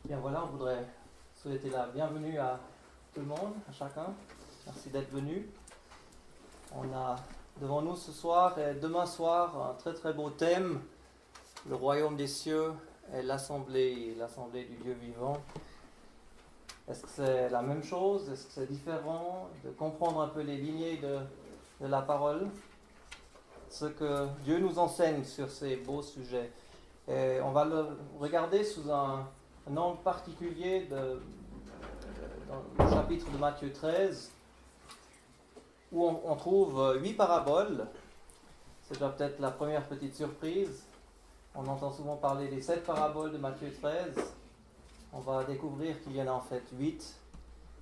Bien voilà, on voudrait souhaiter la bienvenue à tout le monde, à chacun. Merci d'être venu. On a devant nous ce soir et demain soir un très très beau thème, le royaume des cieux et l'assemblée du Dieu vivant. Est-ce que c'est la même chose? Est-ce que c'est différent? De comprendre un peu les lignées de la parole, ce que Dieu nous enseigne sur ces beaux sujets. Et on va le regarder sous un angle particulier dans le chapitre de Matthieu 13, où on trouve 8 paraboles. C'est déjà peut-être la première petite surprise. On entend souvent parler des 7 paraboles de Matthieu 13. On va découvrir qu'il y en a en fait 8.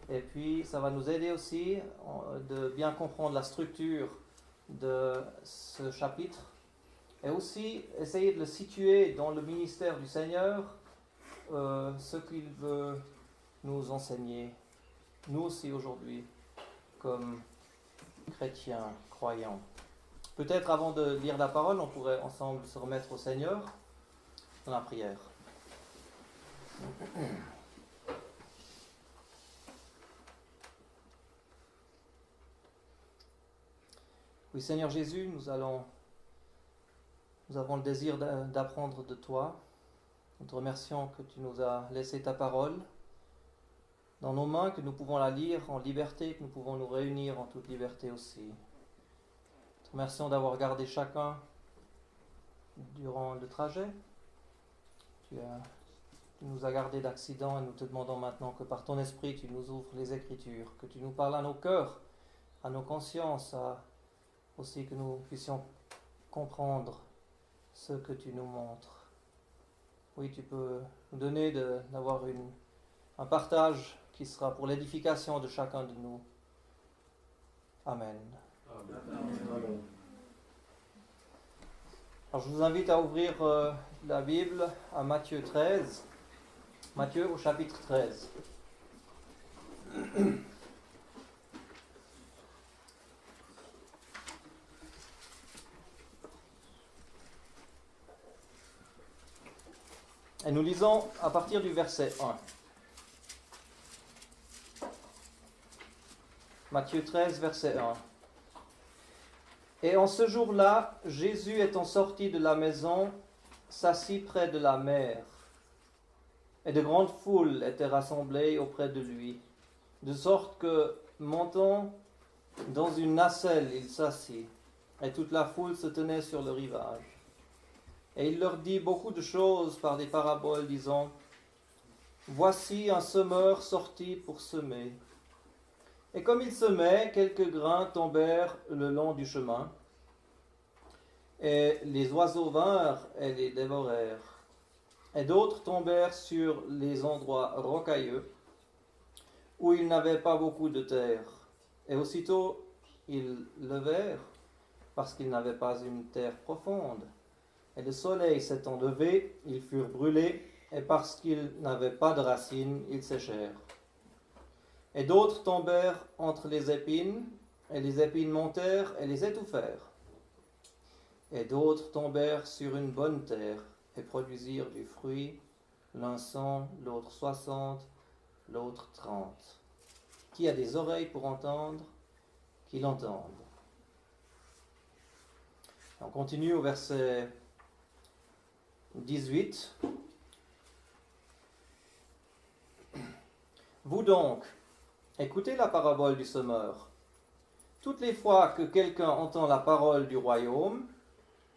Et puis ça va nous aider aussi de bien comprendre la structure de ce chapitre. Et aussi essayer de le situer dans le ministère du Seigneur, ce qu'il veut nous enseigner, nous aussi aujourd'hui, comme chrétiens, croyants. Peut-être avant de lire la parole, on pourrait ensemble se remettre au Seigneur dans la prière. Oui, Seigneur Jésus, nous avons le désir d'apprendre de toi. Nous te remercions que tu nous as laissé ta parole dans nos mains, que nous pouvons la lire en liberté, que nous pouvons nous réunir en toute liberté aussi. Nous te remercions d'avoir gardé chacun durant le trajet. Tu nous as gardés d'accidents et nous te demandons maintenant que par ton esprit tu nous ouvres les Écritures, que tu nous parles à nos cœurs, à nos consciences, aussi que nous puissions comprendre ce que tu nous montres. Oui, tu peux nous donner d'avoir un partage qui sera pour l'édification de chacun de nous. Amen. Amen. Alors, je vous invite à ouvrir la Bible à Matthieu 13. Matthieu au chapitre 13. Et nous lisons à partir du verset 1. Matthieu 13, verset 1. Et en ce jour-là, Jésus étant sorti de la maison, s'assit près de la mer. Et de grandes foules étaient rassemblées auprès de lui, de sorte que, montant dans une nacelle, il s'assit, et toute la foule se tenait sur le rivage. Et il leur dit beaucoup de choses par des paraboles, disant, « Voici un semeur sorti pour semer. Et comme il semait, quelques grains tombèrent le long du chemin, et les oiseaux vinrent et les dévorèrent. Et d'autres tombèrent sur les endroits rocailleux, où il n'avait pas beaucoup de terre. Et aussitôt ils levèrent, parce qu'ils n'avaient pas une terre profonde. Et le soleil s'étant levé, ils furent brûlés, et parce qu'ils n'avaient pas de racines, ils séchèrent. Et d'autres tombèrent entre les épines, et les épines montèrent et les étouffèrent. Et d'autres tombèrent sur une bonne terre, et produisirent du fruit, l'un 100, l'autre 60, l'autre 30. Qui a des oreilles pour entendre, qu'il entende. On continue au verset 18. Vous donc, écoutez la parabole du semeur. Toutes les fois que quelqu'un entend la parole du royaume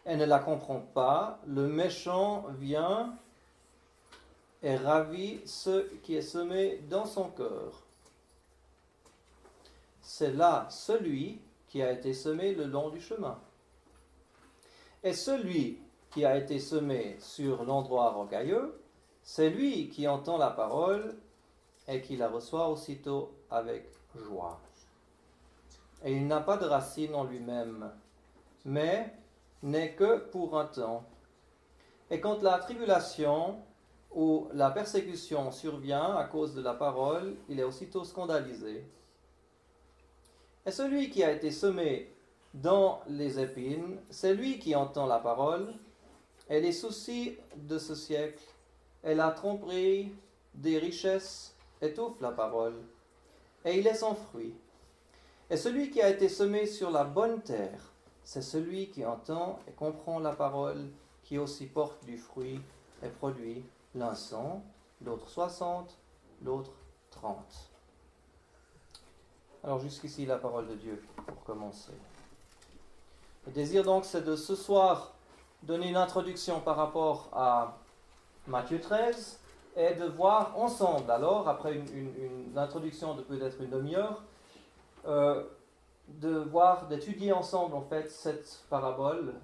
et ne la comprend pas, le méchant vient et ravit ce qui est semé dans son cœur. C'est là celui qui a été semé le long du chemin. Et celui qui a été semé sur l'endroit rocailleux, c'est lui qui entend la parole et qui la reçoit aussitôt avec joie. Et il n'a pas de racine en lui-même, mais n'est que pour un temps. Et quand la tribulation ou la persécution survient à cause de la parole, il est aussitôt scandalisé. Et celui qui a été semé dans les épines, c'est lui qui entend la parole, et les soucis de ce siècle, et la tromperie des richesses étouffe la parole, et il est sans fruit. Et celui qui a été semé sur la bonne terre, c'est celui qui entend et comprend la parole, qui aussi porte du fruit et produit l'un 100, l'autre 60, l'autre 30. Alors jusqu'ici la parole de Dieu pour commencer. Le désir donc c'est de ce soir donner une introduction par rapport à Matthieu 13 et de voir ensemble, alors après une introduction de peut-être une demi-heure, d'étudier ensemble en fait cette parabole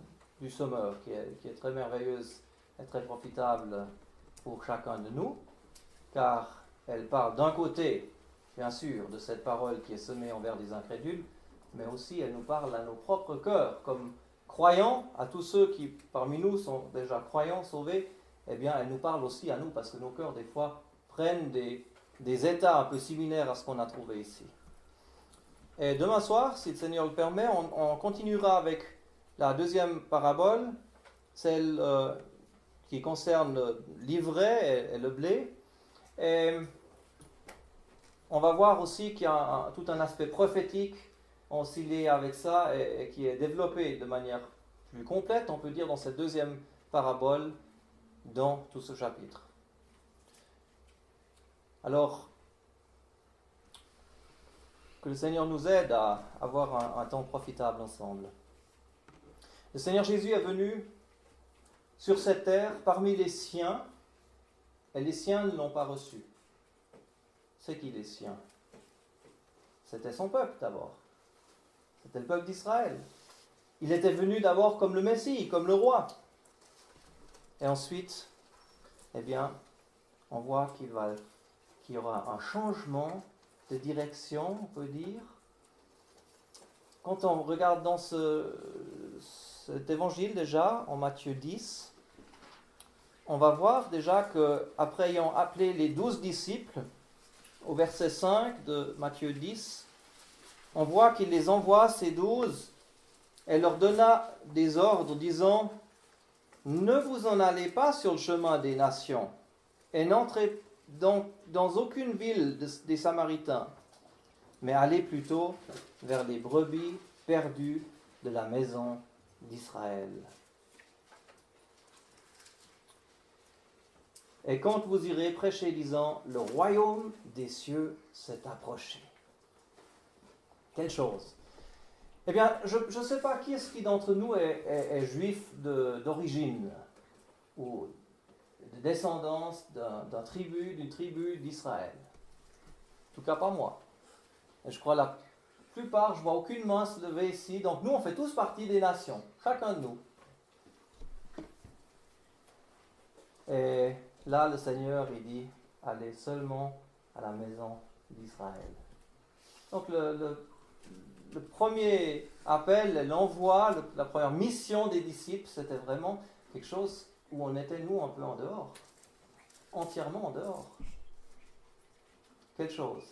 du semeur qui est très merveilleuse et très profitable pour chacun de nous, car elle parle d'un côté, bien sûr, de cette parole qui est semée envers des incrédules, mais aussi elle nous parle à nos propres cœurs, comme croyants, à tous ceux qui parmi nous sont déjà croyants, sauvés, eh bien elle nous parle aussi à nous, parce que nos cœurs des fois prennent des états un peu similaires à ce qu'on a trouvé ici. Et demain soir, si le Seigneur le permet, on continuera avec la deuxième parabole, celle qui concerne l'ivraie et le blé. Et on va voir aussi qu'il y a tout un aspect prophétique aussi lié avec ça et qui est développé de manière plus complète, on peut dire, dans cette deuxième parabole, dans tout ce chapitre. Alors, que le Seigneur nous aide à avoir un temps profitable ensemble. Le Seigneur Jésus est venu sur cette terre parmi les siens, et les siens ne l'ont pas reçu. C'est qui les siens? C'était son peuple d'abord. C'était le peuple d'Israël. Il était venu d'abord comme le Messie, comme le roi. Et ensuite, eh bien, on voit qu'il y aura un changement de direction, on peut dire. Quand on regarde dans cet évangile déjà, en Matthieu 10, on va voir déjà qu'après ayant appelé les 12 disciples, au verset 5 de Matthieu 10, on voit qu'il les envoie, ces 12, et leur donna des ordres disant « Ne vous en allez pas sur le chemin des nations, et n'entrez dans aucune ville des Samaritains, mais allez plutôt vers les brebis perdues de la maison d'Israël. Et quand vous irez prêcher disant, le royaume des cieux s'est approché. » Quelle chose! Eh bien, je ne sais pas qui d'entre nous est juif d'origine, ou de descendance d'une tribu d'Israël. En tout cas, pas moi. Et je crois la plupart, je vois aucune main se lever ici. Donc nous, on fait tous partie des nations, chacun de nous. Et là, le Seigneur, il dit, allez seulement à la maison d'Israël. Donc le premier appel, l'envoi, la première mission des disciples, c'était vraiment quelque chose où on était, nous, un peu en dehors. Entièrement en dehors. Quelle chose.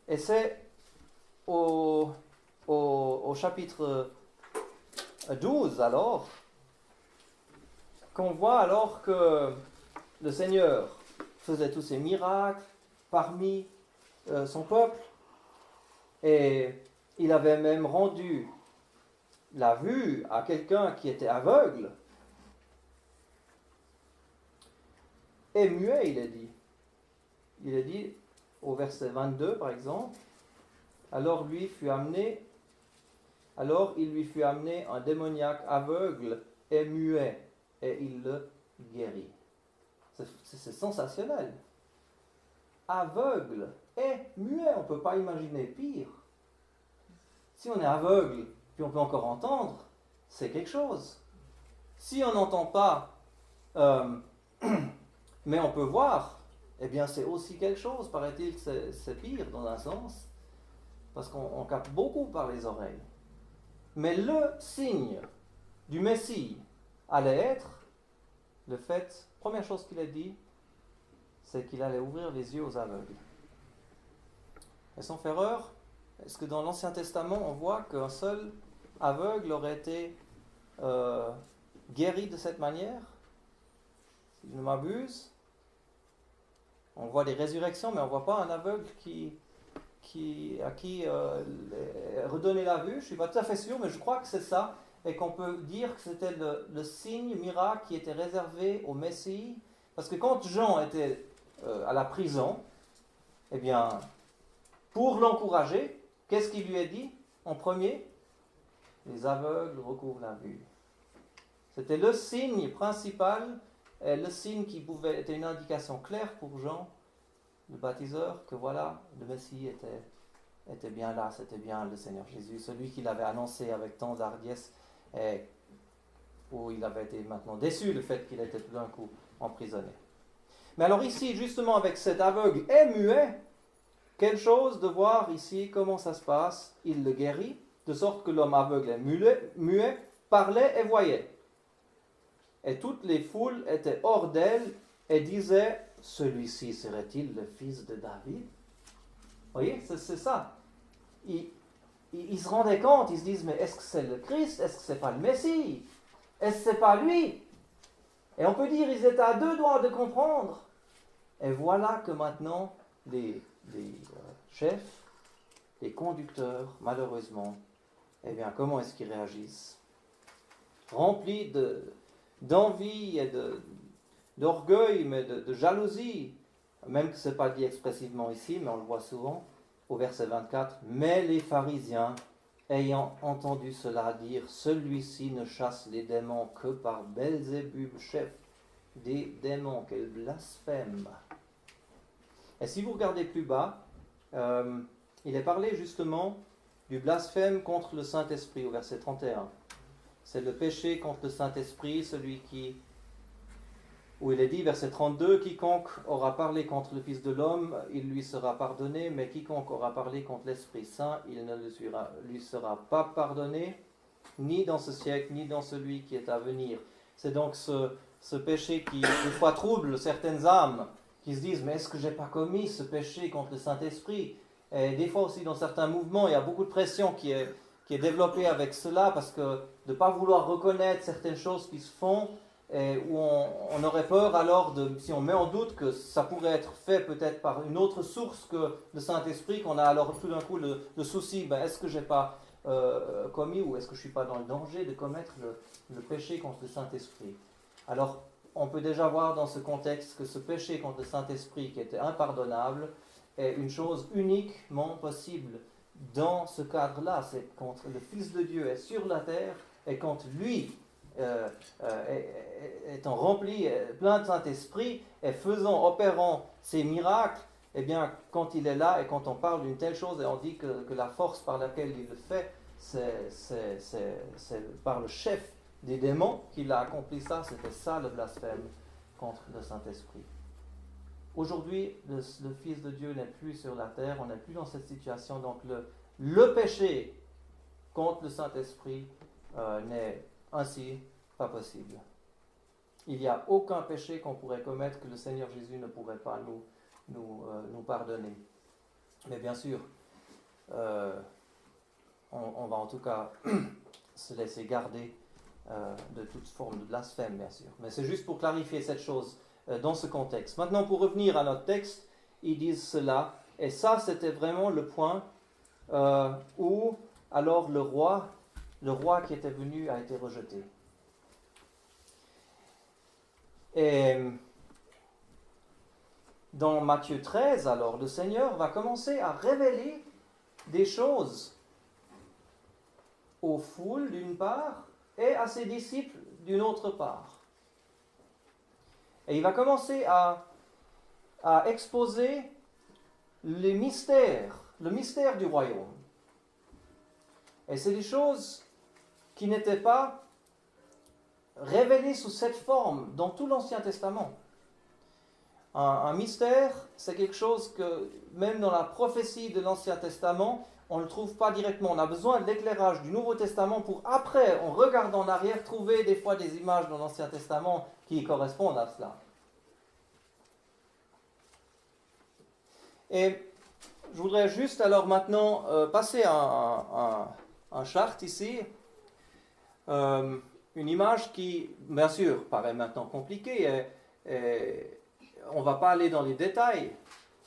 Et c'est au chapitre 12, alors, qu'on voit alors que le Seigneur faisait tous ces miracles parmi son peuple, et il avait même rendu la vue à quelqu'un qui était aveugle, et muet, il est dit. Il est dit au verset 22, par exemple, alors il lui fut amené un démoniaque aveugle et muet, et il le guérit. C'est sensationnel. Aveugle et muet, on ne peut pas imaginer pire. Si on est aveugle, puis on peut encore entendre, c'est quelque chose. Si on n'entend pas, mais on peut voir, eh bien c'est aussi quelque chose. Paraît-il que c'est pire dans un sens, parce qu'on capte beaucoup par les oreilles. Mais le signe du Messie allait être le fait, première chose qu'il a dit, c'est qu'il allait ouvrir les yeux aux aveugles. Et sans faire erreur, est-ce que dans l'Ancien Testament, on voit qu'un seul aveugle aurait été guéri de cette manière, si je ne m'abuse. On voit des résurrections, mais on ne voit pas un aveugle à qui redonner la vue. Je ne suis pas tout à fait sûr, mais je crois que c'est ça. Et qu'on peut dire que c'était le signe miracle qui était réservé au Messie. Parce que quand Jean était à la prison, eh bien, pour l'encourager, qu'est-ce qu'il lui a dit en premier? Les aveugles recouvrent la vue. C'était le signe principal, et le signe qui pouvait être une indication claire pour Jean, le baptiseur, que voilà, le Messie était bien là, c'était bien le Seigneur Jésus, celui qu'il avait annoncé avec tant d'hardiesse, et où il avait été maintenant déçu le fait qu'il était tout d'un coup emprisonné. Mais alors ici, justement, avec cet aveugle et muet, quelle chose de voir ici comment ça se passe. Il le guérit, de sorte que l'homme aveugle et muet parlait et voyait. Et toutes les foules étaient hors d'elle et disaient, celui-ci serait-il le fils de David? Vous voyez, c'est ça. Ils se rendaient compte, ils se disent, mais est-ce que c'est le Christ? Est-ce que c'est pas le Messie? Est-ce que c'est pas lui? Et on peut dire, ils étaient à deux doigts de comprendre. Et voilà que maintenant, les chefs, les conducteurs, malheureusement, eh bien, comment est-ce qu'ils réagissent? Remplis d'envie et d'orgueil, mais de jalousie, même que ce n'est pas dit expressivement ici, mais on le voit souvent, au verset 24, « Mais les pharisiens, ayant entendu cela dire, celui-ci ne chasse les démons que par Belzébub, chef des démons, quel blasphème !» Et si vous regardez plus bas, il est parlé justement du blasphème contre le Saint-Esprit au verset 31. C'est le péché contre le Saint-Esprit, où il est dit, verset 32, « Quiconque aura parlé contre le Fils de l'homme, il lui sera pardonné, mais quiconque aura parlé contre l'Esprit Saint, il ne lui sera pas pardonné, ni dans ce siècle, ni dans celui qui est à venir. » C'est donc ce péché qui, des fois, trouble certaines âmes, qui se disent, mais est-ce que je n'ai pas commis ce péché contre le Saint-Esprit? Et des fois aussi, dans certains mouvements, il y a beaucoup de pression qui est développée avec cela, parce que de ne pas vouloir reconnaître certaines choses qui se font, et où on aurait peur alors, si on met en doute que ça pourrait être fait peut-être par une autre source que le Saint-Esprit, qu'on a alors tout d'un coup le souci, est-ce que je n'ai pas commis, ou est-ce que je ne suis pas dans le danger de commettre le péché contre le Saint-Esprit? Alors, on peut déjà voir dans ce contexte que ce péché contre le Saint-Esprit, qui était impardonnable, est une chose uniquement possible dans ce cadre-là. C'est quand le Fils de Dieu est sur la terre, et quand lui, étant rempli, plein de Saint-Esprit, et opérant ces miracles, eh bien, quand il est là, et quand on parle d'une telle chose, et on dit que la force par laquelle il le fait, c'est par le chef des démons qu'il a accompli ça, c'était ça le blasphème contre le Saint-Esprit. Aujourd'hui, le Fils de Dieu n'est plus sur la terre, on n'est plus dans cette situation, donc le péché contre le Saint-Esprit n'est ainsi pas possible. Il n'y a aucun péché qu'on pourrait commettre que le Seigneur Jésus ne pourrait pas nous pardonner. Mais bien sûr, on va en tout cas se laisser garder de toute forme de blasphème, bien sûr. Mais c'est juste pour clarifier cette chose dans ce contexte. Maintenant, pour revenir à notre texte, ils disent cela, et ça, c'était vraiment le point où alors le roi qui était venu a été rejeté. Et dans Matthieu 13, alors, le Seigneur va commencer à révéler des choses aux foules d'une part et à ses disciples d'une autre part. Et il va commencer à exposer le mystère du royaume. Et c'est des choses qui n'étaient pas révélées sous cette forme dans tout l'Ancien Testament. Un mystère, c'est quelque chose que, même dans la prophétie de l'Ancien Testament, on ne le trouve pas directement. On a besoin de l'éclairage du Nouveau Testament pour, après, en regardant en arrière, trouver des fois des images dans l'Ancien Testament qui correspondent à cela. Et je voudrais juste alors maintenant passer un chart ici. une image qui, bien sûr, paraît maintenant compliquée, et on ne va pas aller dans les détails,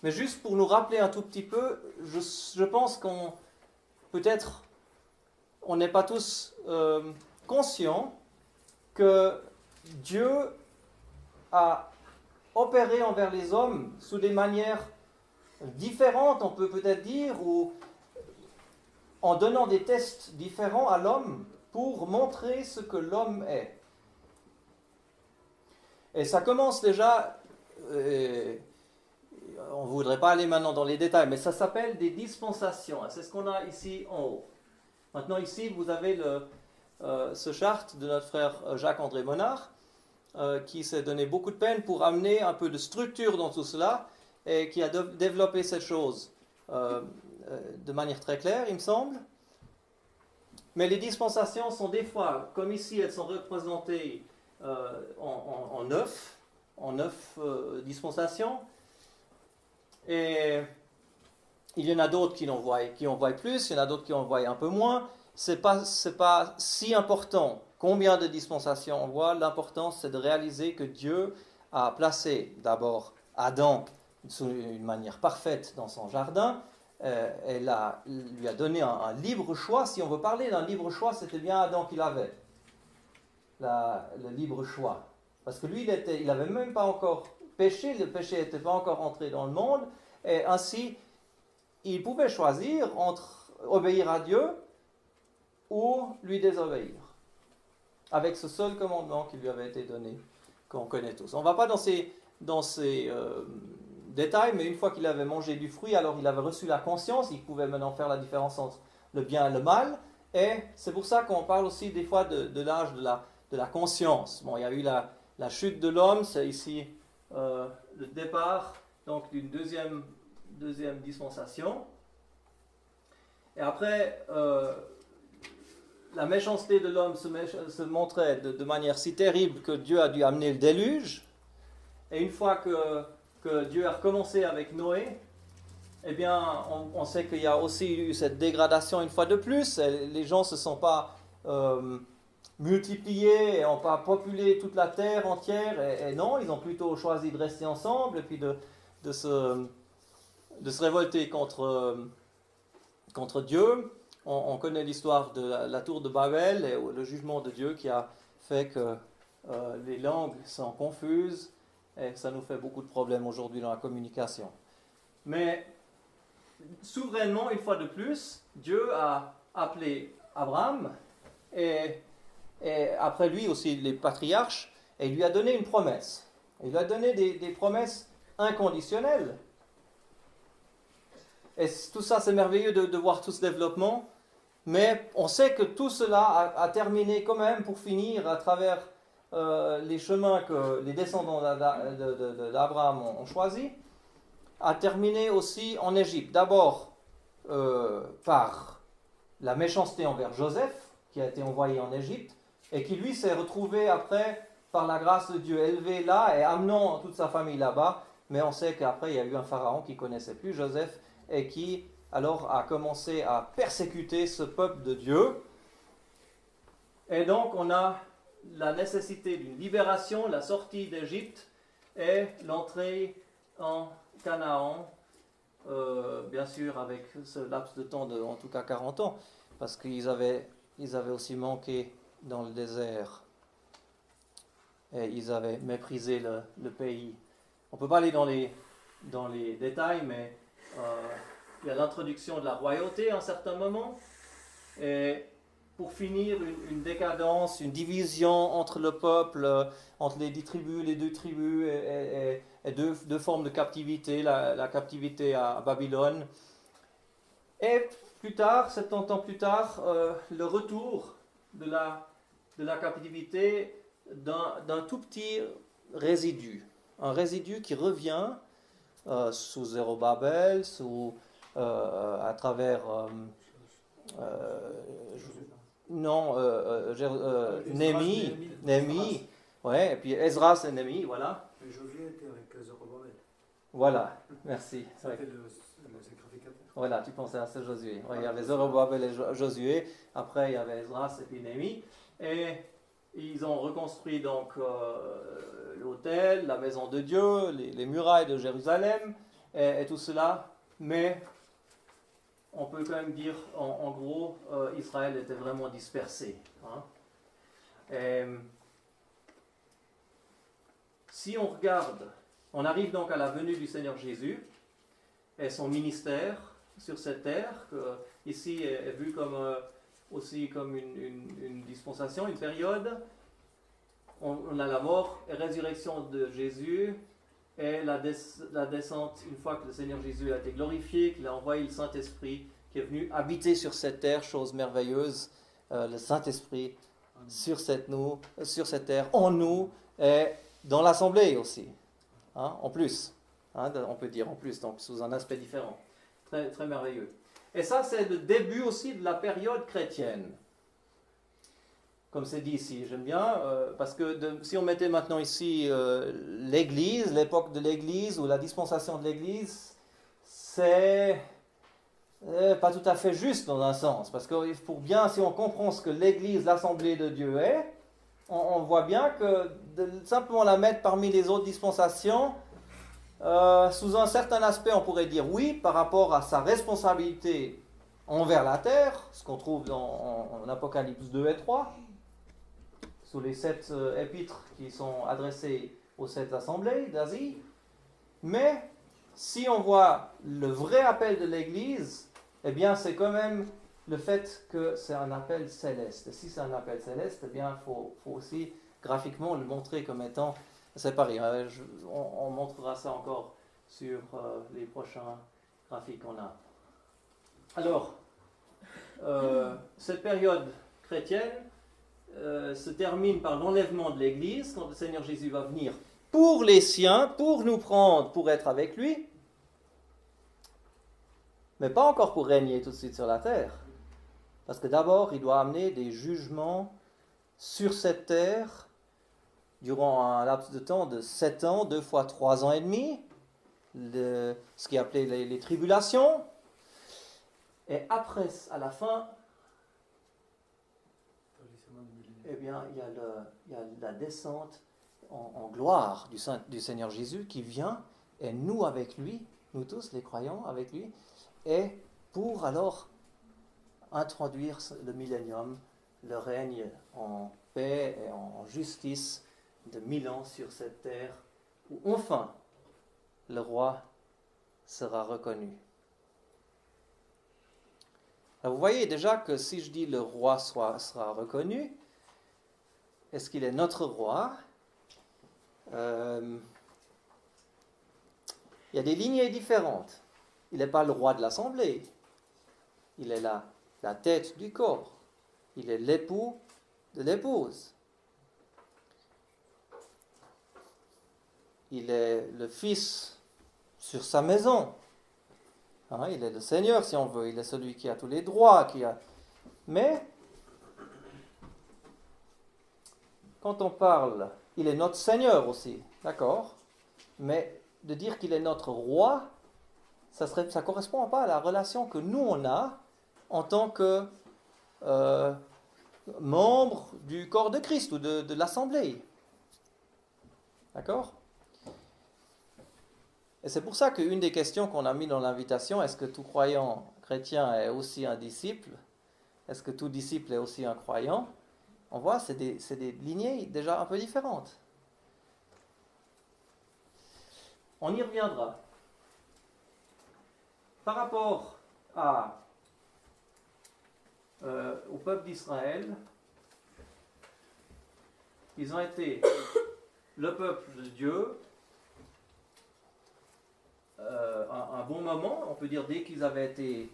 mais juste pour nous rappeler un tout petit peu, je pense qu'on, peut-être, on n'est pas tous conscients que Dieu a opéré envers les hommes sous des manières différentes, on peut peut-être dire, ou en donnant des tests différents à l'homme pour montrer ce que l'homme est. Et ça commence déjà, on ne voudrait pas aller maintenant dans les détails, mais ça s'appelle des dispensations. C'est ce qu'on a ici en haut. Maintenant ici, vous avez ce charte de notre frère Jacques-André Monard, qui s'est donné beaucoup de peine pour amener un peu de structure dans tout cela, et qui a développé cette chose de manière très claire, il me semble. Mais les dispensations sont des fois, comme ici, elles sont représentées en neuf dispensations. Et il y en a d'autres qui en voient plus, il y en a d'autres qui en voient un peu moins. C'est pas si important combien de dispensations on voit. L'important, c'est de réaliser que Dieu a placé d'abord Adam sous une manière parfaite dans son jardin. Lui a donné un libre choix. Si on veut parler d'un libre choix, c'était bien Adam qui l'avait. Le libre choix. Parce que lui, il n'avait même pas encore péché, le péché n'était pas encore entré dans le monde, et ainsi, il pouvait choisir entre obéir à Dieu ou lui désobéir, avec ce seul commandement qui lui avait été donné, qu'on connaît tous. On ne va pas dans ces détails, mais une fois qu'il avait mangé du fruit, alors il avait reçu la conscience, il pouvait maintenant faire la différence entre le bien et le mal, et c'est pour ça qu'on parle aussi des fois de l'âge de la conscience. Bon, il y a eu la chute de l'homme, c'est ici le départ donc d'une deuxième dispensation. Et après, la méchanceté de l'homme se montrait de manière si terrible que Dieu a dû amener le déluge. Et une fois que Dieu a recommencé avec Noé, eh bien, on sait qu'il y a aussi eu cette dégradation une fois de plus. Les gens ne se sont pas multipliés et n'ont pas populé toute la terre entière. Et non, ils ont plutôt choisi de rester ensemble et puis de se révolter contre Dieu. On connaît l'histoire de la tour de Babel et le jugement de Dieu qui a fait que les langues sont confuses et ça nous fait beaucoup de problèmes aujourd'hui dans la communication. Mais souverainement, une fois de plus, Dieu a appelé Abraham et après lui aussi les patriarches, et il lui a donné une promesse. Il lui a donné des promesses inconditionnelles. Et tout ça, c'est merveilleux de voir tout ce développement, mais on sait que tout cela a terminé quand même pour finir à travers les chemins que les descendants d'Abraham ont choisis, a terminé aussi en Égypte. D'abord par la méchanceté envers Joseph, qui a été envoyé en Égypte, et qui lui s'est retrouvé après, par la grâce de Dieu, élevé là et amenant toute sa famille là-bas. Mais on sait qu'après, il y a eu un pharaon qui ne connaissait plus Joseph et qui alors a commencé à persécuter ce peuple de Dieu. Et donc on a la nécessité d'une libération, la sortie d'Égypte et l'entrée en Canaan, bien sûr avec ce laps de temps de en tout cas 40 ans, parce qu'ils avaient aussi manqué dans le désert et ils avaient méprisé le pays. On ne peut pas aller dans les détails, mais il y a l'introduction de la royauté à un certain moment, et pour finir une décadence, une division entre le peuple, entre les 10 tribus, les 2 tribus, et deux formes de captivité, la captivité à Babylone. Et plus tard, 70 ans plus tard, le retour de la captivité d'un tout petit résidu. Un résidu qui revient sous Zérobabel, à travers Néhémie, ouais, et puis Esdras et Néhémie, voilà. Et Josué était avec Zérobabel. Voilà, merci. Ça fait le sacrificateur. Voilà, tu pensais à ce Josué. Ouais, il y avait Zérobabel et Josué, après il y avait Esdras et puis Néhémie. Et ils ont reconstruit donc l'autel, la maison de Dieu, les murailles de Jérusalem et tout cela, mais on peut quand même dire en gros, Israël était vraiment dispersé. Hein. Et, si on regarde, on arrive donc à la venue du Seigneur Jésus et son ministère sur cette terre, qui ici est vu comme, aussi comme une dispensation, une période. On a la mort et résurrection de Jésus et la descente, une fois que le Seigneur Jésus a été glorifié, qu'il a envoyé le Saint-Esprit, qui est venu habiter sur cette terre, chose merveilleuse, le Saint-Esprit sur cette terre, en nous, et dans l'assemblée aussi, hein, en plus, hein, on peut dire en plus, donc sous un aspect différent, très, très merveilleux. Et ça, c'est le début aussi de la période chrétienne. Comme c'est dit ici, j'aime bien, parce que si on mettait maintenant ici l'Église, l'époque de l'Église ou la dispensation de l'Église, c'est pas tout à fait juste dans un sens, parce que pour bien, si on comprend ce que l'Église, l'Assemblée de Dieu est, on voit bien que de simplement la mettre parmi les autres dispensations, sous un certain aspect, on pourrait dire oui, par rapport à sa responsabilité envers la terre, ce qu'on trouve en Apocalypse 2 et 3, sous les 7 épîtres qui sont adressées aux 7 assemblées d'Asie. Mais si on voit le vrai appel de l'Église, eh bien c'est quand même le fait que c'est un appel céleste. Et si c'est un appel céleste, eh bien il faut aussi graphiquement le montrer comme étant séparé. On montrera ça encore sur les prochains graphiques qu'on a. Alors, cette période chrétienne se termine par l'enlèvement de l'Église, quand le Seigneur Jésus va venir pour les siens, pour nous prendre, pour être avec lui, mais pas encore pour régner tout de suite sur la terre. Parce que d'abord, il doit amener des jugements sur cette terre durant un laps de temps de 7 ans, 2 fois 3 ans et demi, ce qui est appelé les tribulations. Et après, à la fin, eh bien, il y a la descente en gloire du Seigneur Jésus qui vient, et nous avec lui, nous tous les croyants avec lui, et pour alors introduire le millénium, le règne en paix et en justice de 1000 ans sur cette terre, où enfin le roi sera reconnu. Alors vous voyez déjà que si je dis le roi sera reconnu, est-ce qu'il est notre roi? Il y a des lignées différentes. Il n'est pas le roi de l'assemblée. Il est la tête du corps. Il est l'époux de l'épouse. Il est le fils sur sa maison. Hein, il est le Seigneur, si on veut. Il est celui qui a tous les droits. Mais, quand on parle, il est notre Seigneur aussi, d'accord? Mais de dire qu'il est notre roi, ça ne correspond pas à la relation que nous, on a en tant que membre du corps de Christ ou de l'Assemblée. D'accord? Et c'est pour ça qu'une des questions qu'on a mis dans l'invitation, est-ce que tout croyant chrétien est aussi un disciple? Est-ce que tout disciple est aussi un croyant? On voit, c'est des lignées déjà un peu différentes. On y reviendra. Par rapport au peuple d'Israël, ils ont été le peuple de Dieu un bon moment, on peut dire dès qu'ils avaient été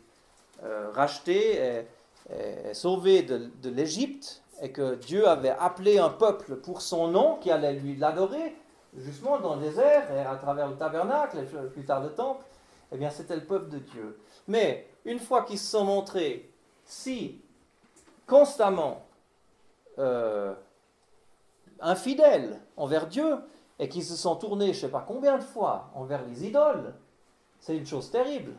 rachetés et sauvés de l'Égypte, et que Dieu avait appelé un peuple pour son nom qui allait lui l'adorer, justement dans le désert et à travers le tabernacle et plus tard le temple, eh bien c'était le peuple de Dieu. Mais une fois qu'ils se sont montrés si constamment infidèles envers Dieu et qu'ils se sont tournés je ne sais pas combien de fois envers les idoles, c'est une chose terrible.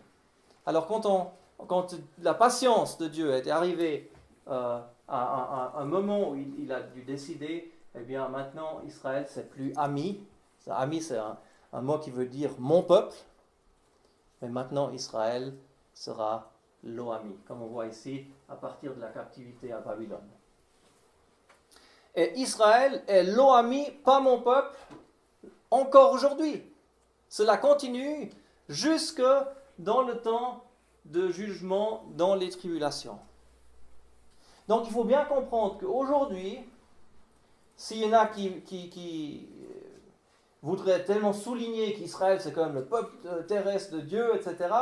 Alors quand la patience de Dieu est arrivée à un moment où il a dû décider, eh bien maintenant Israël c'est plus ami. Ami c'est un mot qui veut dire mon peuple, mais maintenant Israël sera l'O-ami, comme on voit ici à partir de la captivité à Babylone. Et Israël est l'O-ami, pas mon peuple, encore aujourd'hui. Cela continue jusque dans le temps de jugement, dans les tribulations. Donc il faut bien comprendre qu'aujourd'hui, s'il y en a qui voudraient tellement souligner qu'Israël c'est quand même le peuple terrestre de Dieu, etc.,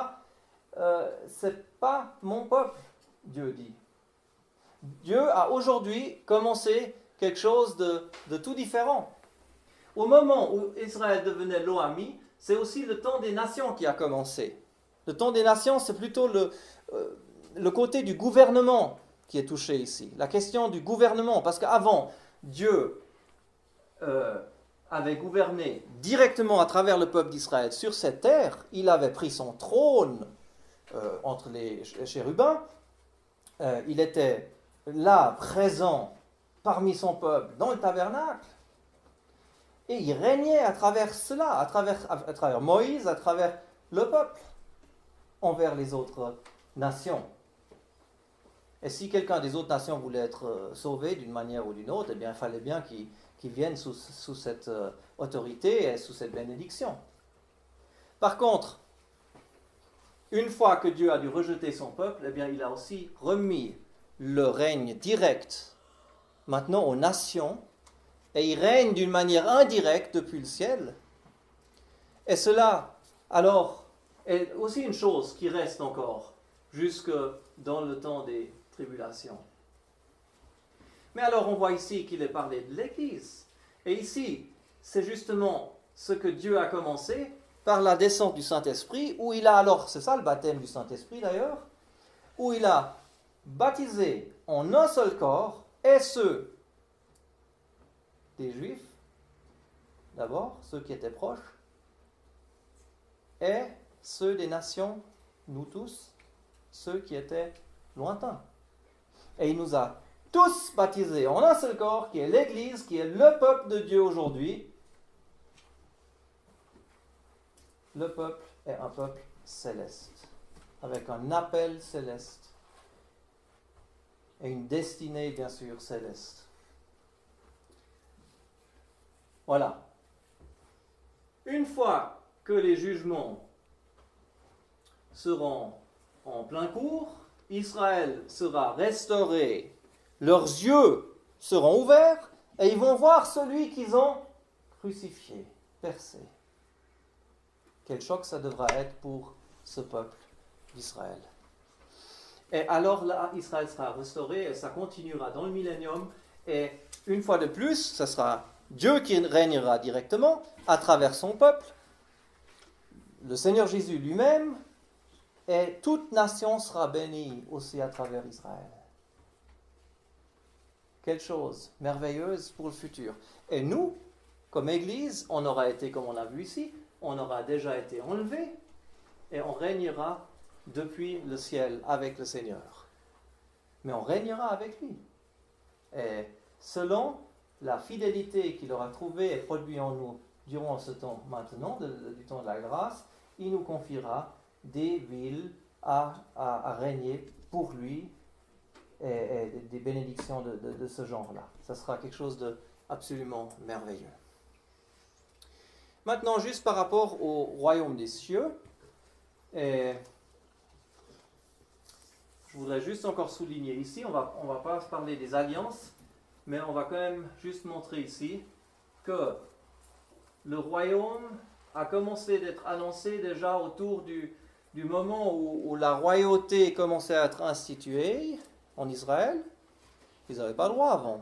c'est pas mon peuple, Dieu dit. Dieu a aujourd'hui commencé quelque chose de tout différent. Au moment où Israël devenait l'O-ami, c'est aussi le temps des nations qui a commencé. Le temps des nations, c'est plutôt le côté du gouvernement qui est touché ici. La question du gouvernement, parce qu'avant, Dieu avait gouverné directement à travers le peuple d'Israël sur cette terre. Il avait pris son trône entre les chérubins. Il était là, présent parmi son peuple, dans le tabernacle. Et il régnait à travers cela, à travers Moïse, à travers le peuple, envers les autres nations. Et si quelqu'un des autres nations voulait être sauvé d'une manière ou d'une autre, eh bien, il fallait bien qu'il vienne sous cette autorité et sous cette bénédiction. Par contre, une fois que Dieu a dû rejeter son peuple, eh bien, il a aussi remis le règne direct maintenant aux nations, et il règne d'une manière indirecte depuis le ciel. Et cela, alors, est aussi une chose qui reste encore jusque dans le temps des tribulations. Mais alors on voit ici qu'il est parlé de l'Église. Et ici, c'est justement ce que Dieu a commencé par la descente du Saint-Esprit, où il a alors, c'est ça le baptême du Saint-Esprit d'ailleurs, où il a baptisé en un seul corps, et ceux des Juifs, d'abord, ceux qui étaient proches, et ceux des nations, nous tous, ceux qui étaient lointains. Et il nous a tous baptisés en un seul corps, qui est l'Église, qui est le peuple de Dieu aujourd'hui. Le peuple est un peuple céleste, avec un appel céleste et une destinée, bien sûr, céleste. Voilà. Une fois que les jugements seront en plein cours, Israël sera restauré, leurs yeux seront ouverts et ils vont voir celui qu'ils ont crucifié, percé. Quel choc ça devra être pour ce peuple d'Israël. Et alors là, Israël sera restauré et ça continuera dans le millénium. Et une fois de plus, ce sera Dieu qui régnera directement à travers son peuple, le Seigneur Jésus lui-même, et toute nation sera bénie aussi à travers Israël. Quelle chose merveilleuse pour le futur. Et nous, comme Église, on aura été, comme on l'a vu ici, on aura déjà été enlevé et on régnera depuis le ciel avec le Seigneur. Mais on régnera avec lui. Et selon la fidélité qu'il aura trouvée et produit en nous durant ce temps maintenant, du temps de la grâce, il nous confiera des villes à régner pour lui et des bénédictions de ce genre-là. Ça sera quelque chose d'absolument merveilleux. Maintenant, juste par rapport au royaume des cieux, et je voudrais juste encore souligner ici, on va pas parler des alliances, mais on va quand même juste montrer ici que le royaume a commencé d'être annoncé déjà autour du moment où la royauté commençait à être instituée en Israël. Ils n'avaient pas le droit avant.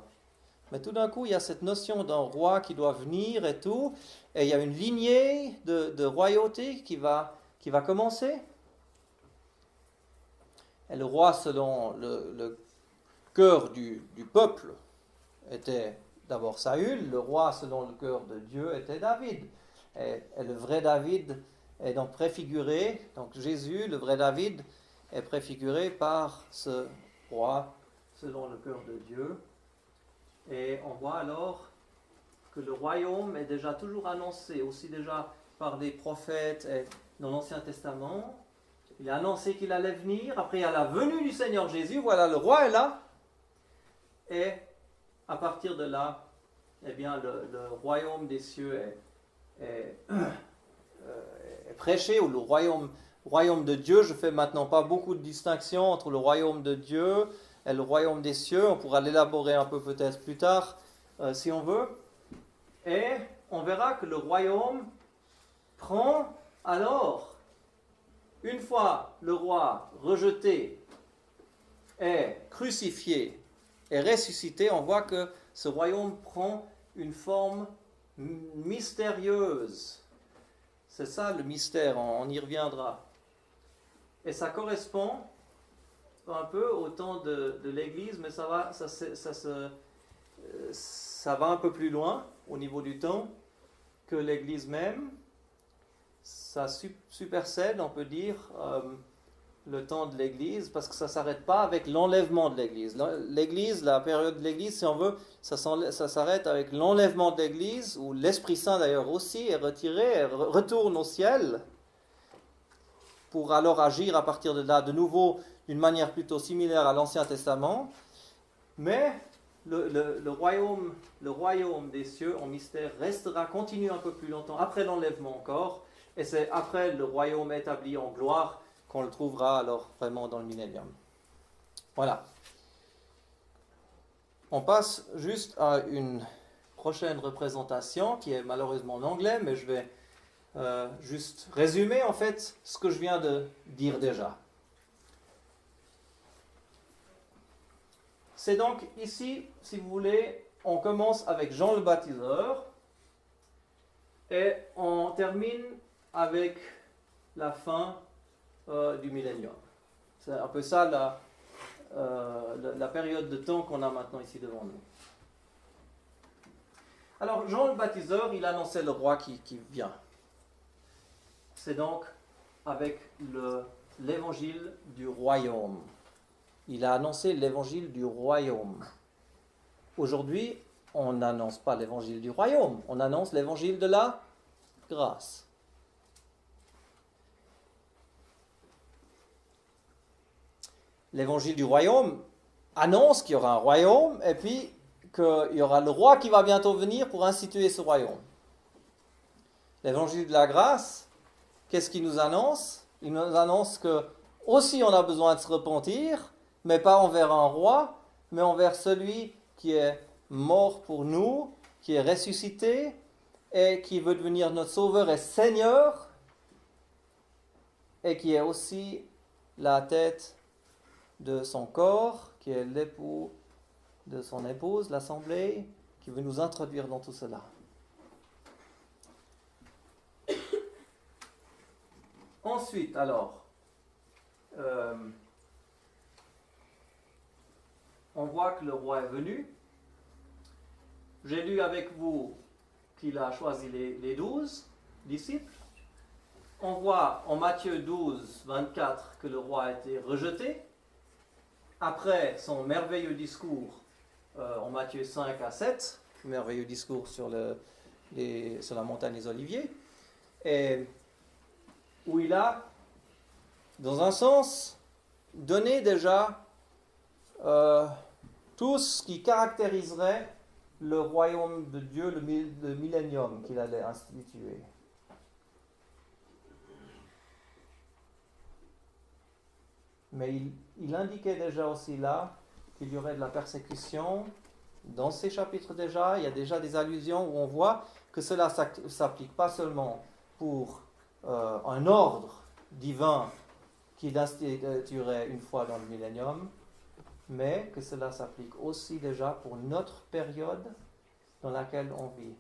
Mais tout d'un coup, il y a cette notion d'un roi qui doit venir et tout, et il y a une lignée de royauté qui va commencer. Et le roi, selon le cœur du peuple, était d'abord Saül. Le roi, selon le cœur de Dieu, était David. Et le vrai David est donc préfiguré, donc Jésus, le vrai David, est préfiguré par ce roi, selon le cœur de Dieu, Et on voit alors que le royaume est déjà toujours annoncé, aussi déjà par des prophètes et dans l'Ancien Testament. Il a annoncé qu'il allait venir. Après, il y a la venue du Seigneur Jésus. Voilà, le roi est là. Et à partir de là, eh bien, le royaume des cieux est prêché, ou le royaume de Dieu. Je fais maintenant pas beaucoup de distinction entre le royaume de Dieu et le royaume des cieux. On pourra l'élaborer un peu peut-être plus tard, si on veut. Et on verra que le royaume prend alors, une fois le roi rejeté et crucifié et ressuscité, on voit que ce royaume prend une forme mystérieuse. C'est ça le mystère, on y reviendra. Et ça correspond un peu au temps de l'Église, mais ça va un peu plus loin au niveau du temps que l'Église même. Ça supersède, on peut dire, le temps de l'Église, parce que ça ne s'arrête pas avec l'enlèvement de l'Église. L'Église, la période de l'Église, si on veut, ça s'arrête avec l'enlèvement de l'Église, où l'Esprit Saint d'ailleurs aussi est retiré, retourne au ciel, pour alors agir à partir de là, de nouveau, d'une manière plutôt similaire à l'Ancien Testament. Mais le royaume des cieux en mystère restera, continue un peu plus longtemps, après l'enlèvement encore, et c'est après le royaume établi en gloire qu'on le trouvera alors vraiment dans le millénium. Voilà. On passe juste à une prochaine représentation qui est malheureusement en anglais, mais je vais juste résumer en fait ce que je viens de dire déjà. C'est donc ici, si vous voulez, on commence avec Jean le Baptiseur et on termine avec la fin du millénium. C'est un peu ça la période de temps qu'on a maintenant ici devant nous. Alors Jean le Baptiseur, il annonçait le roi qui vient. C'est donc avec l'évangile du royaume. Il a annoncé l'évangile du royaume. Aujourd'hui, on n'annonce pas l'évangile du royaume, on annonce l'évangile de la grâce. L'évangile du royaume annonce qu'il y aura un royaume et puis qu'il y aura le roi qui va bientôt venir pour instituer ce royaume. L'évangile de la grâce, qu'est-ce qu'il nous annonce? Il nous annonce que aussi on a besoin de se repentir, mais pas envers un roi, mais envers celui qui est mort pour nous, qui est ressuscité et qui veut devenir notre sauveur et Seigneur, et qui est aussi la tête de son corps, qui est l'époux de son épouse, l'assemblée, qui veut nous introduire dans tout cela. Ensuite, alors, on voit que le roi est venu. J'ai lu avec vous qu'il a choisi les 12 disciples. On voit en Matthieu 12, 24 que le roi a été rejeté. Après son merveilleux discours en Matthieu 5 à 7, merveilleux discours sur la montagne des Oliviers, et où il a, dans un sens, donné déjà tout ce qui caractériserait le royaume de Dieu, le millénium qu'il allait instituer. Mais il indiquait déjà aussi là qu'il y aurait de la persécution. Dans ces chapitres déjà, il y a déjà des allusions où on voit que cela ne s'applique pas seulement pour un ordre divin qui instituerait une fois dans le millénium, mais que cela s'applique aussi déjà pour notre période dans laquelle on vit.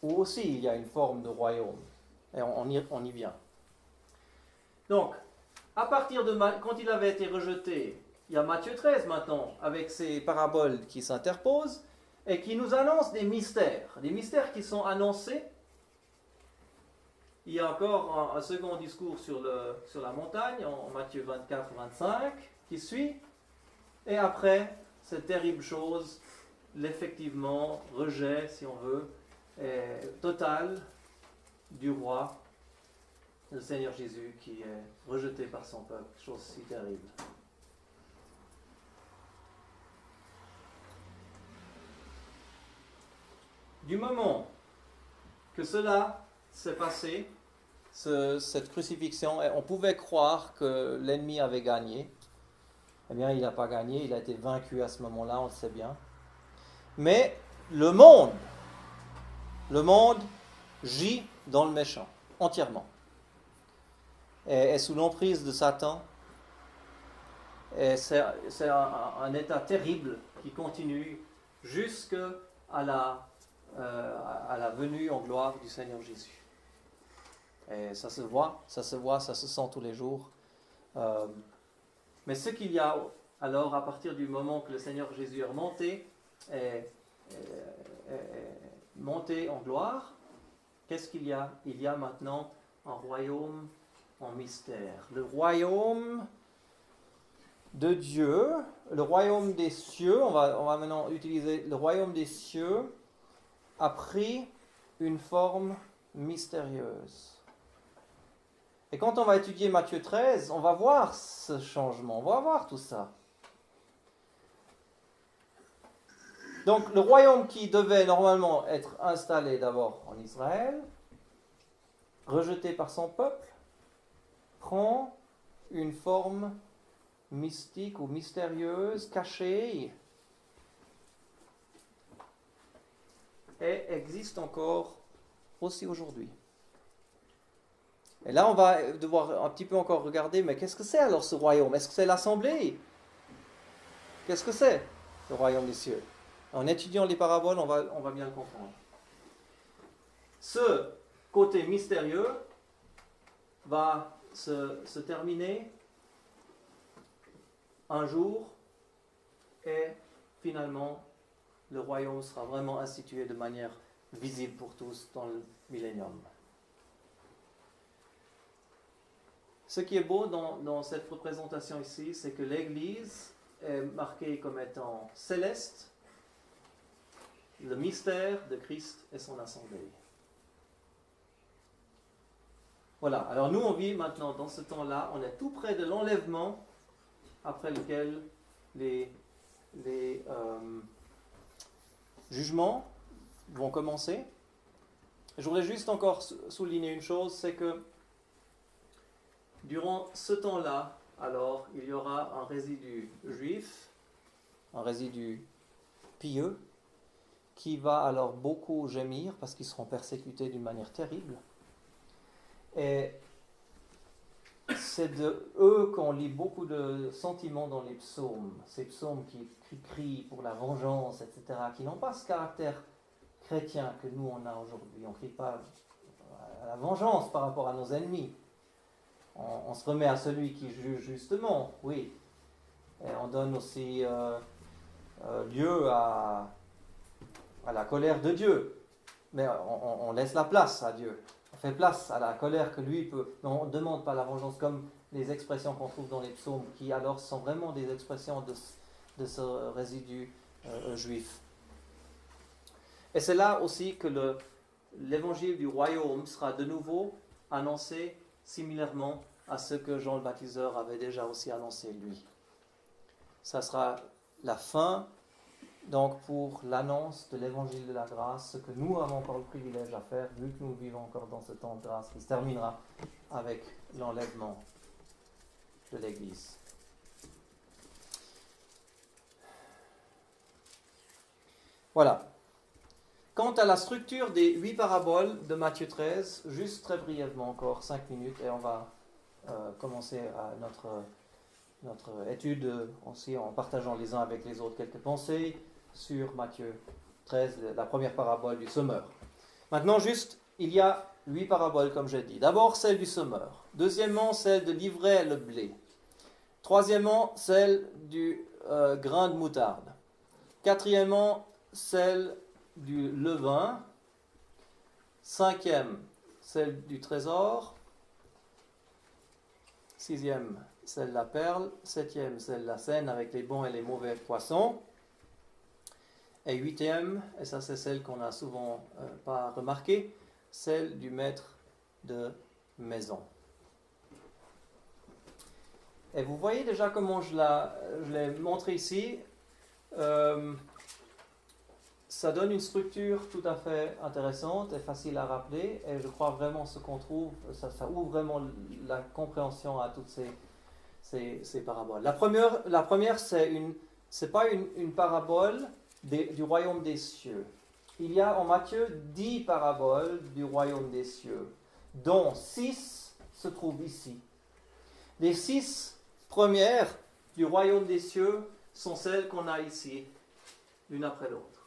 Où aussi il y a une forme de royaume. Et on y vient. Donc, à partir de quand il avait été rejeté, il y a Matthieu 13 maintenant, avec ces paraboles qui s'interposent et qui nous annoncent des mystères qui sont annoncés. Il y a encore un second discours sur la montagne, en Matthieu 24-25, qui suit. Et après, cette terrible chose, l'effectivement rejet, si on veut, total du roi, le Seigneur Jésus, qui est rejeté par son peuple, chose si terrible. Du moment que cela s'est passé, cette crucifixion, on pouvait croire que l'ennemi avait gagné. Eh bien, il n'a pas gagné, il a été vaincu à ce moment-là, on le sait bien. Mais le monde gît dans le méchant, entièrement. Et est sous l'emprise de Satan. Et c'est un état terrible qui continue jusqu'à la venue en gloire du Seigneur Jésus. Et ça se voit, ça se sent tous les jours. Mais ce qu'il y a alors, à partir du moment que le Seigneur Jésus est monté en gloire, qu'est-ce qu'il y a? Il y a maintenant un royaume en mystère. Le royaume de Dieu, le royaume des cieux, on va maintenant utiliser le royaume des cieux, a pris une forme mystérieuse. Et quand on va étudier Matthieu 13, on va voir ce changement, on va voir tout ça. Donc le royaume qui devait normalement être installé d'abord en Israël, rejeté par son peuple, prend une forme mystique ou mystérieuse, cachée, et existe encore aussi aujourd'hui. Et là, on va devoir un petit peu encore regarder, mais qu'est-ce que c'est alors ce royaume? Est-ce que c'est l'assemblée? Qu'est-ce que c'est, le royaume des cieux? En étudiant les paraboles, on va bien le comprendre. Ce côté mystérieux va se terminer un jour et finalement, le royaume sera vraiment institué de manière visible pour tous dans le millénium. Ce qui est beau dans cette représentation ici, c'est que l'Église est marquée comme étant céleste, le mystère de Christ et son assemblée. Voilà, alors nous on vit maintenant dans ce temps-là, on est tout près de l'enlèvement, après lequel les jugements vont commencer. Je voudrais juste encore souligner une chose, c'est que durant ce temps-là, alors, il y aura un résidu juif, un résidu pieux, qui va alors beaucoup gémir parce qu'ils seront persécutés d'une manière terrible. Et c'est de eux qu'on lit beaucoup de sentiments dans les psaumes, ces psaumes qui crient pour la vengeance, etc., qui n'ont pas ce caractère chrétien que nous on a aujourd'hui. On ne crie pas à la vengeance par rapport à nos ennemis. On se remet à celui qui juge justement, oui. Et on donne aussi lieu à la colère de Dieu. Mais on laisse la place à Dieu. On fait place à la colère que lui peut. On ne demande pas la vengeance comme les expressions qu'on trouve dans les psaumes, qui alors sont vraiment des expressions de ce résidu juif. Et c'est là aussi que l'évangile du royaume sera de nouveau annoncé similairement à ce que Jean le Baptiseur avait déjà aussi annoncé lui. Ça sera la fin, donc, pour l'annonce de l'évangile de la grâce, ce que nous avons encore le privilège à faire, vu que nous vivons encore dans ce temps de grâce qui se terminera avec l'enlèvement de l'Église. Voilà. Quant à la structure des 8 paraboles de Matthieu 13, juste très brièvement encore, 5 minutes, et on va commencer à notre étude aussi en partageant les uns avec les autres quelques pensées sur Matthieu 13, la première parabole du semeur. Maintenant, juste, il y a 8 paraboles, comme j'ai dit. D'abord, celle du semeur. Deuxièmement, celle de l'ivraie et le blé. Troisièmement, celle du grain de moutarde. Quatrièmement, celle du levain. Cinquième, celle du trésor. Sixième, celle de la perle. Septième, celle de la seine avec les bons et les mauvais poissons. Et huitième, et ça c'est celle qu'on n'a souvent pas remarquée, celle du maître de maison. Et vous voyez déjà comment je l'ai montré ici. Ça donne une structure tout à fait intéressante et facile à rappeler. Et je crois vraiment ce qu'on trouve, ça ouvre vraiment la compréhension à toutes ces paraboles. La première c'est pas une parabole du royaume des cieux. Il y a en Matthieu 10 paraboles du royaume des cieux, dont 6 se trouvent ici. Les 6 premières du royaume des cieux sont celles qu'on a ici, l'une après l'autre.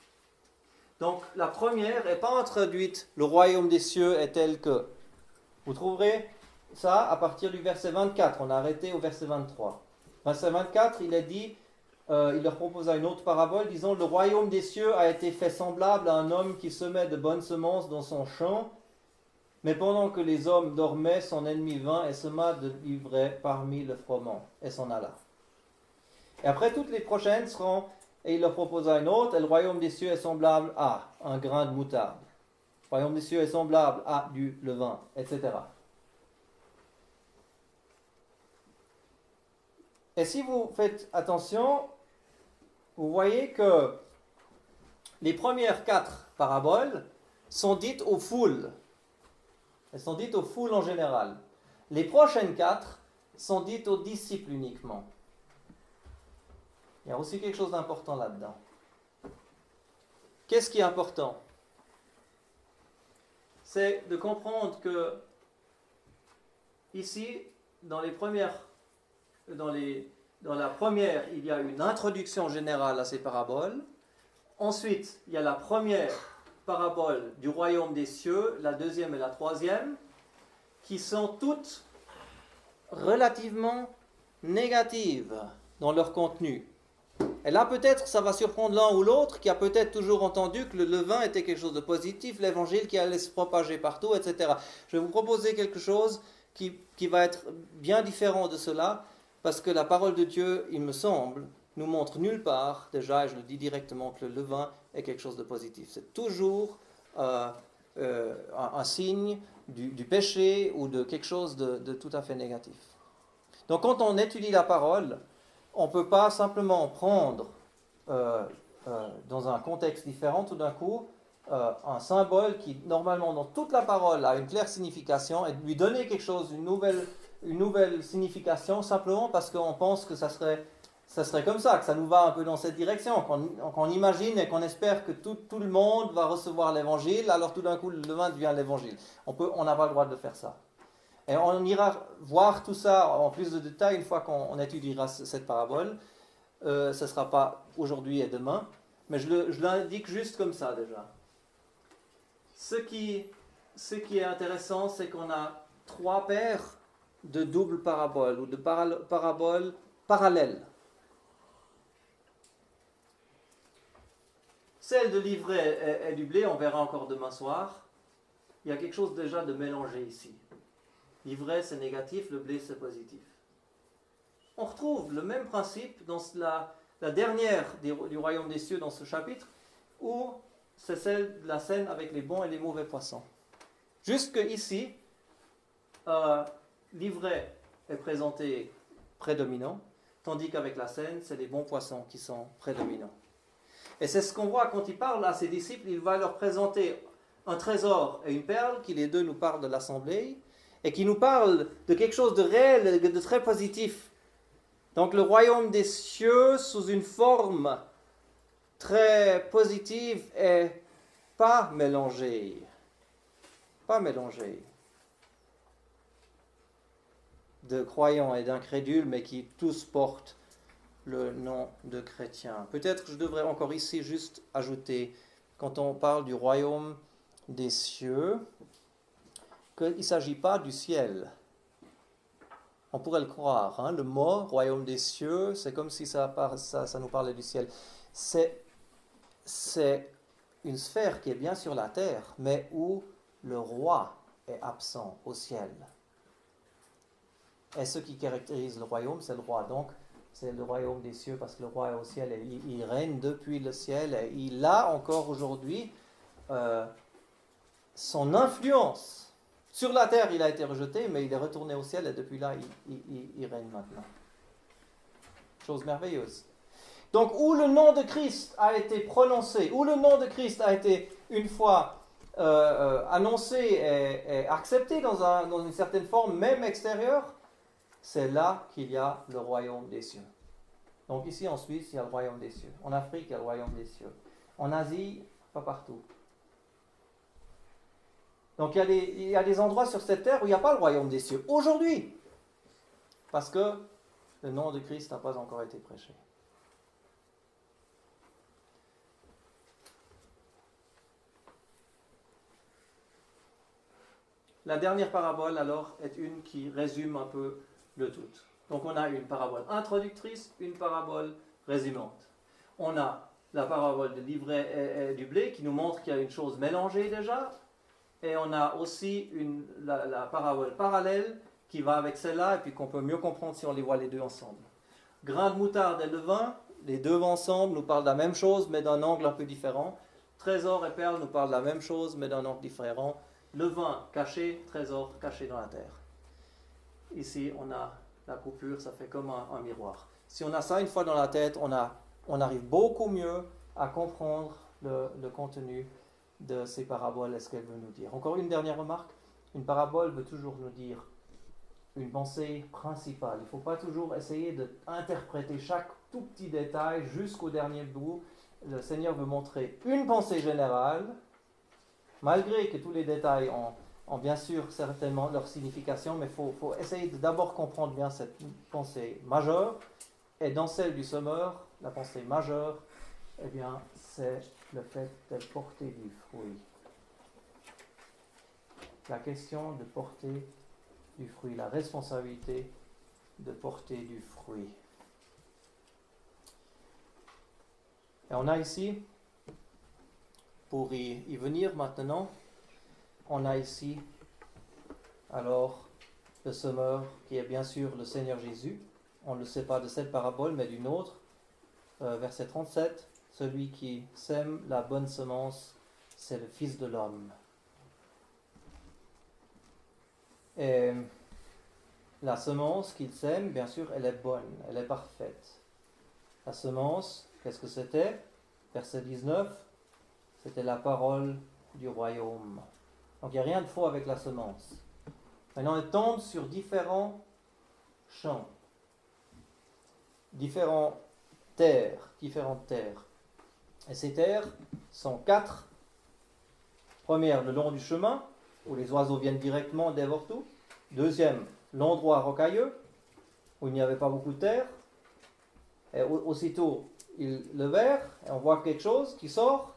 Donc la première n'est pas introduite, le royaume des cieux est tel que. Vous trouverez ça à partir du verset 24, on a arrêté au verset 23. Verset 24, il est dit, il leur proposa une autre parabole, disant, le royaume des cieux a été fait semblable à un homme qui semait de bonnes semences dans son champ, mais pendant que les hommes dormaient, son ennemi vint et sema de l'ivraie parmi le froment, et s'en alla. Et après, toutes les prochaines seront, et il leur proposa une autre, et le royaume des cieux est semblable à un grain de moutarde. Le royaume des cieux est semblable à du levain, etc. Et si vous faites attention, vous voyez que les premières 4 paraboles sont dites aux foules. Elles sont dites aux foules en général. Les prochaines 4 sont dites aux disciples uniquement. Il y a aussi quelque chose d'important là-dedans. Qu'est-ce qui est important? C'est de comprendre que ici, dans la première, il y a une introduction générale à ces paraboles. Ensuite, il y a la première parabole du royaume des cieux, la deuxième et la troisième, qui sont toutes relativement négatives dans leur contenu. Et là, peut-être, ça va surprendre l'un ou l'autre qui a peut-être toujours entendu que le levain était quelque chose de positif, l'évangile qui allait se propager partout, etc. Je vais vous proposer quelque chose qui va être bien différent de cela, parce que la parole de Dieu, il me semble, nous montre nulle part, déjà, et je le dis directement, que le levain est quelque chose de positif. C'est toujours un signe du péché ou de quelque chose de tout à fait négatif. Donc, quand on étudie la parole, on ne peut pas simplement prendre dans un contexte différent tout d'un coup un symbole qui normalement dans toute la parole a une claire signification et lui donner quelque chose, une nouvelle signification simplement parce qu'on pense que ça serait comme ça, que ça nous va un peu dans cette direction, qu'on imagine et qu'on espère que tout le monde va recevoir l'évangile, alors tout d'un coup le levain devient l'évangile. On n'a pas le droit de faire ça. Et on ira voir tout ça en plus de détails une fois qu'on étudiera cette parabole. Ce ne sera pas aujourd'hui et demain, mais je l'indique juste comme ça déjà. Ce qui est intéressant, c'est qu'on a 3 paires de doubles paraboles ou de paraboles parallèles. Celle de l'ivraie et du blé, on verra encore demain soir. Il y a quelque chose déjà de mélangé ici. L'ivraie, c'est négatif, le blé, c'est positif. On retrouve le même principe dans la dernière du royaume des cieux dans ce chapitre, où c'est celle de la scène avec les bons et les mauvais poissons. Jusque ici, l'ivraie est présenté prédominant, tandis qu'avec la scène, c'est les bons poissons qui sont prédominants. Et c'est ce qu'on voit quand il parle à ses disciples, il va leur présenter un trésor et une perle, qui les deux nous parlent de l'assemblée, et qui nous parle de quelque chose de réel, de très positif. Donc le royaume des cieux, sous une forme très positive, est pas mélangé. Pas mélangé. De croyants et d'incrédules, mais qui tous portent le nom de chrétiens. Peut-être que je devrais encore ici juste ajouter, quand on parle du royaume des cieux, qu'il ne s'agit pas du ciel. On pourrait le croire, hein? Le mot royaume des cieux, c'est comme si ça nous parlait du ciel. C'est une sphère qui est bien sur la terre, mais où le roi est absent au ciel. Et ce qui caractérise le royaume, c'est le roi. Donc, c'est le royaume des cieux, parce que le roi est au ciel et il règne depuis le ciel et il a encore aujourd'hui son influence. Sur la terre, il a été rejeté, mais il est retourné au ciel et depuis là, il règne maintenant. Chose merveilleuse. Donc, où le nom de Christ a été prononcé, où le nom de Christ a été une fois annoncé et accepté dans une certaine forme, même extérieure, c'est là qu'il y a le royaume des cieux. Donc ici en Suisse, il y a le royaume des cieux. En Afrique, il y a le royaume des cieux. En Asie, pas partout. Donc il y a des endroits sur cette terre où il n'y a pas le royaume des cieux. Aujourd'hui, parce que le nom de Christ n'a pas encore été prêché. La dernière parabole, alors, est une qui résume un peu le tout. Donc, on a une parabole introductrice, une parabole résumante. On a la parabole de l'ivraie et du blé qui nous montre qu'il y a une chose mélangée déjà. Et on a aussi la parabole parallèle qui va avec celle-là et puis qu'on peut mieux comprendre si on les voit les deux ensemble. Grain de moutarde et levain, les deux ensemble nous parlent de la même chose mais d'un angle un peu différent. Trésor et perle nous parlent de la même chose mais d'un angle différent. Levain caché, trésor caché dans la terre. Ici, on a la coupure, ça fait comme un miroir. Si on a ça une fois dans la tête, on arrive beaucoup mieux à comprendre le contenu de ces paraboles et ce qu'elles veulent nous dire. Encore une dernière remarque, une parabole veut toujours nous dire une pensée principale. Il ne faut pas toujours essayer d'interpréter chaque tout petit détail jusqu'au dernier bout. Le Seigneur veut montrer une pensée générale, malgré que tous les détails ont bien sûr certainement leur signification, mais il faut essayer de d'abord comprendre bien cette pensée majeure. Et dans celle du semeur, la pensée majeure, eh bien, c'est le fait de porter du fruit. La question de porter du fruit, la responsabilité de porter du fruit. Et on a ici, pour y venir maintenant, on a ici alors le semeur qui est bien sûr le Seigneur Jésus. On ne le sait pas de cette parabole, mais d'une autre. Verset 37, celui qui sème la bonne semence, c'est le Fils de l'homme. Et la semence qu'il sème, bien sûr, elle est bonne, elle est parfaite. La semence, qu'est-ce que c'était? Verset 19, c'était la parole du royaume. Donc il n'y a rien de faux avec la semence. Maintenant, elle tombe sur différents champs, différentes terres. Et ces terres sont 4. Première, le long du chemin, où les oiseaux viennent directement, dévorent tout. Deuxième, l'endroit rocailleux, où il n'y avait pas beaucoup de terre. Et aussitôt, ils le verrent, et on voit quelque chose qui sort,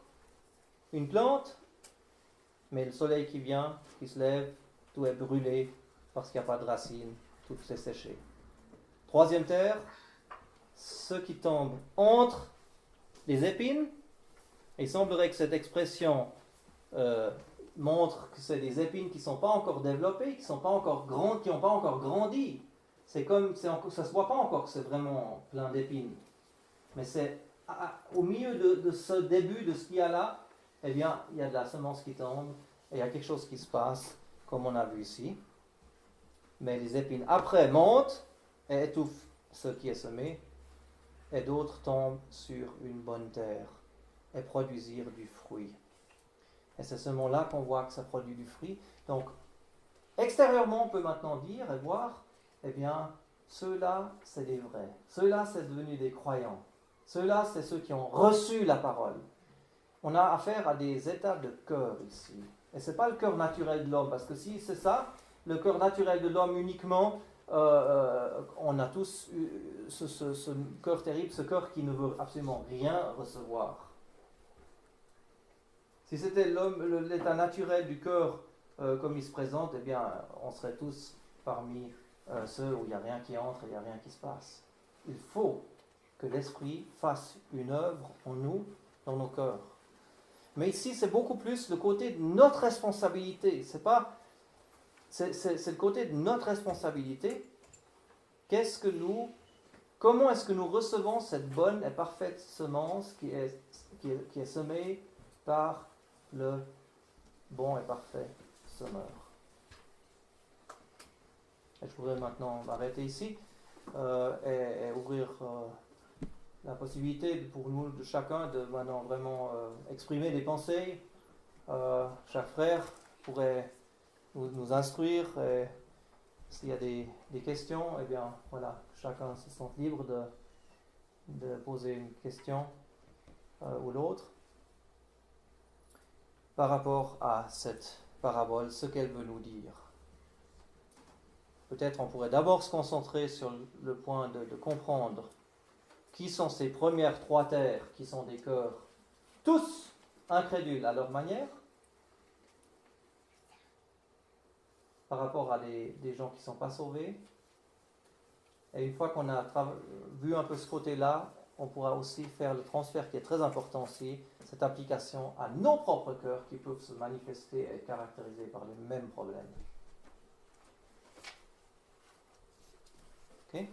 une plante, mais le soleil qui vient, qui se lève, tout est brûlé, parce qu'il n'y a pas de racines, tout s'est séché. Troisième terre, ceux qui tombent entre les épines. Et il semblerait que cette expression montre que c'est des épines qui ne sont pas encore développées, qui n'ont pas encore grandi. Ça ne se voit pas encore que c'est vraiment plein d'épines. Mais c'est au milieu de ce début, de ce qu'il y a là, eh bien, il y a de la semence qui tombe, et il y a quelque chose qui se passe, comme on a vu ici. Mais les épines après montent et étouffent ce qui est semé, et d'autres tombent sur une bonne terre et produisirent du fruit. Et c'est ce moment-là qu'on voit que ça produit du fruit. Donc, extérieurement, on peut maintenant dire et voir, eh bien, ceux-là, c'est des vrais. Ceux-là, c'est devenu des croyants. Ceux-là, c'est ceux qui ont reçu la parole. On a affaire à des états de cœur ici. Et ce n'est pas le cœur naturel de l'homme, parce que si c'est ça, le cœur naturel de l'homme uniquement, on a tous ce cœur terrible, ce cœur qui ne veut absolument rien recevoir. Si c'était l'état naturel du cœur comme il se présente, eh bien, on serait tous parmi ceux où il n'y a rien qui entre et il n'y a rien qui se passe. Il faut que l'Esprit fasse une œuvre en nous, dans nos cœurs. Mais ici, c'est beaucoup plus le côté de notre responsabilité. C'est le côté de notre responsabilité. Qu'est-ce que nous Comment est-ce que nous recevons cette bonne et parfaite semence qui est semée par le bon et parfait semeur? Et je voudrais maintenant m'arrêter ici et ouvrir la possibilité pour nous, de chacun, de maintenant vraiment exprimer des pensées. Chaque frère pourrait nous instruire, et s'il y a des questions, eh bien voilà, chacun se sent libre de poser une question ou l'autre par rapport à cette parabole, ce qu'elle veut nous dire. Peut-être on pourrait d'abord se concentrer sur le point de comprendre qui sont ces premières 3 terres, qui sont des cœurs tous incrédules à leur manière, par rapport à des gens qui ne sont pas sauvés. Et une fois qu'on a vu un peu ce côté-là, on pourra aussi faire le transfert qui est très important aussi, cette application à nos propres cœurs qui peuvent se manifester et être caractérisés par les mêmes problèmes. Ok ?